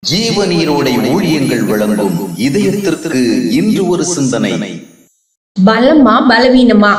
ஜீவநீரோடை ஊழியங்கள் வழங்கும் இதயத்திற்கு இன்று ஒரு சிந்தனை. பலமா பலவீனமா?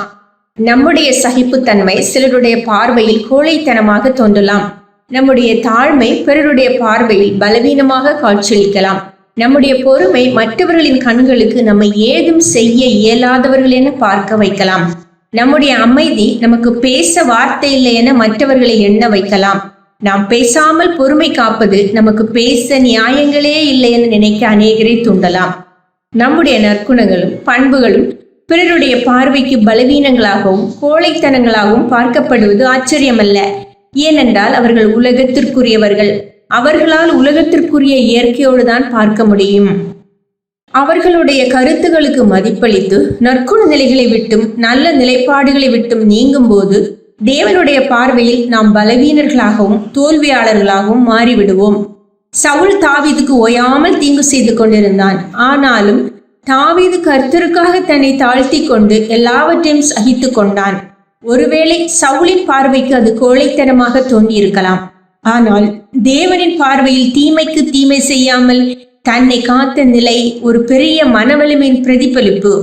நம்முடைய சகிப்புத்தன்மை சிலருடைய பார்வையில் கோழைத்தனமாக தோன்றலாம். நம்முடைய தாழ்மை பிறருடைய பார்வையில் பலவீனமாக காட்சியளிக்கலாம். நம்முடைய பொறுமை மற்றவர்களின் கண்களுக்கு நம்மை ஏதும் செய்ய இயலாதவர்கள் என பார்க்க வைக்கலாம். நம்முடைய அமைதி நமக்கு பேச வார்த்தை இல்லை என மற்றவர்களை எண்ண வைக்கலாம். நாம் பேசாமல் பொறுமை காப்பது நமக்கு பேச நியாயங்களே இல்லை என நினைக்க அநேகரை தூண்டலாம். நம்முடைய நற்குணங்களும் பண்புகளும் பிறருடைய பார்வைக்கு பலவீனங்களாகவும் கோழைத்தனங்களாகவும் பார்க்கப்படுவது ஆச்சரியமல்ல. ஏனென்றால் அவர்கள் உலகத்திற்குரியவர்கள். அவர்களால் உலகத்திற்குரிய இயற்கையோடு தான் பார்க்க முடியும். அவர்களுடைய கருத்துகளுக்கு மதிப்பளித்து நற்குண நிலைகளை விட்டும் நல்ல நிலைப்பாடுகளை விட்டும் நீங்கும் போது தேவனுடைய பார்வையில் நாம் பலவீனர்களாகவும் தோல்வியாளர்களாகவும் மாறிவிடுவோம். சவுல் தாவீதுக்கு ஓயாமல் தீங்கு செய்து கொண்டிருந்தான். ஆனாலும் தாவீது கர்த்தருக்காக தன்னை தாழ்த்தி கொண்டு எல்லாவற்றையும் சகித்து கொண்டான். ஒருவேளை சவுலின் பார்வைக்கு அது கோழைத்தனமாக தோன்றியிருக்கலாம். ஆனால் தேவனின் பார்வையில் தீமைக்கு தீமை செய்யாமல் தன்னை காத்த நிலை ஒரு பெரிய மனவலிமையின் பிரதிபலிப்பு.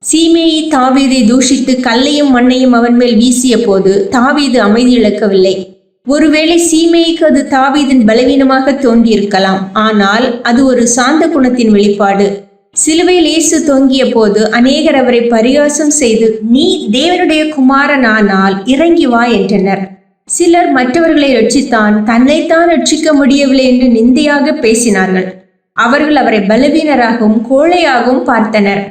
சீமேயி தாவீதை தூஷித்து கல்லையும் மண்ணையும் அவன் மேல் வீசிய போது தாவீது அமைதி இழக்கவில்லை. ஒருவேளை சீமேயிக்கு அது தாவீதின் பலவீனமாக தோன்றியிருக்கலாம். ஆனால் அது ஒரு சாந்த குணத்தின் வெளிப்பாடு. சிலுவையில் இயேசு தொங்கிய போது அநேகர் அவரை பரிகாசம் செய்து, நீ தேவனுடைய குமாரனானால் இறங்கி வா என்றனர். சிலர் மற்றவர்களை ரட்சித்தான், தன்னைத்தான் ரட்சிக்க முடியவில்லை என்று நிந்தையாக பேசினார்கள். அவர்கள் அவரை பலவீனராகவும் கோழையாகவும் பார்த்தனர்.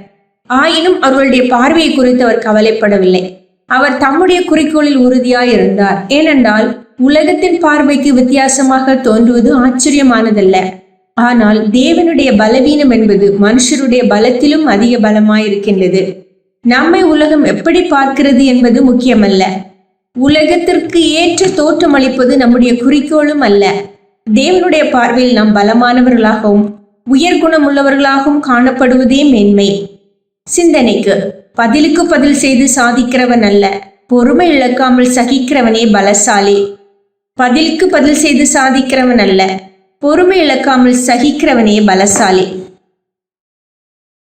ஆயினும் அவர்களுடைய பார்வையை குறித்து அவர் கவலைப்படவில்லை. அவர் தம்முடைய குறிக்கோளில் உறுதியாய் இருந்தார். ஏனென்றால் உலகத்தின் பார்வைக்கு வித்தியாசமாக தோன்றுவது ஆச்சரியமானதல்ல. ஆனால் தேவனுடைய பலவீனம் என்பது மனுஷருடைய பலத்திலும் அதிக பலமாயிருக்கின்றது. நம்மை உலகம் எப்படி பார்க்கிறது என்பது முக்கியமல்ல. உலகத்திற்கு ஏற்ற தோற்றம் அளிப்பது நம்முடைய குறிக்கோளும் அல்ல. தேவனுடைய பார்வையில் நாம் பலமானவர்களாகவும் உயர்குணம் உள்ளவர்களாகவும் காணப்படுவதே மேன்மை. சிந்தனைக்கு, பதிலுக்கு பதில் செய்து சாதிக்கிறவன் அல்ல, பொறுமை இழக்காமல் சகிக்கிறவனே பலசாலி. பதிலுக்கு பதில் செய்து சாதிக்கிறவன் அல்ல, பொறுமை இழக்காமல் சகிக்கிறவனே பலசாலி.